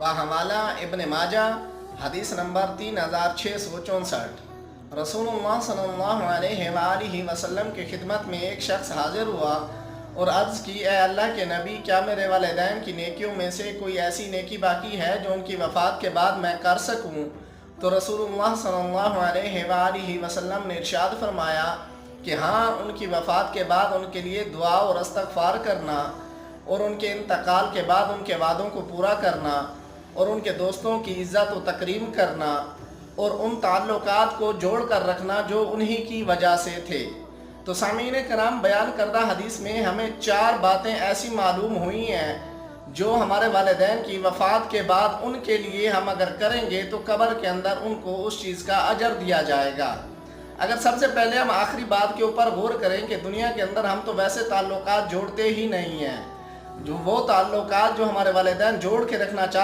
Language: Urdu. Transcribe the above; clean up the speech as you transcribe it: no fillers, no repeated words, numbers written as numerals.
بحوالہ ابن ماجہ حدیث نمبر 3664۔ رسول اللہ صلی اللہ علیہ وآلہ وسلم کی خدمت میں ایک شخص حاضر ہوا اور عرض کی، اے اللہ کے نبی، کیا میرے والدین کی نیکیوں میں سے کوئی ایسی نیکی باقی ہے جو ان کی وفات کے بعد میں کر سکوں؟ تو رسول اللہ صلی اللہ علیہ وآلہ وسلم نے ارشاد فرمایا کہ ہاں، ان کی وفات کے بعد ان کے لیے دعا اور استغفار کرنا، اور ان کے انتقال کے بعد ان کے وعدوں کو پورا کرنا، اور ان کے دوستوں کی عزت و تکریم کرنا، اور ان تعلقات کو جوڑ کر رکھنا جو انہی کی وجہ سے تھے۔ تو سامعین کرام، بیان کردہ حدیث میں ہمیں 4 باتیں ایسی معلوم ہوئی ہیں جو ہمارے والدین کی وفات کے بعد ان کے لیے ہم اگر کریں گے تو قبر کے اندر ان کو اس چیز کا اجر دیا جائے گا۔ اگر سب سے پہلے ہم آخری بات کے اوپر غور کریں کہ دنیا کے اندر ہم تو ویسے تعلقات جوڑتے ہی نہیں ہیں، جو وہ تعلقات جو ہمارے والدین جوڑ کے رکھنا چاہتے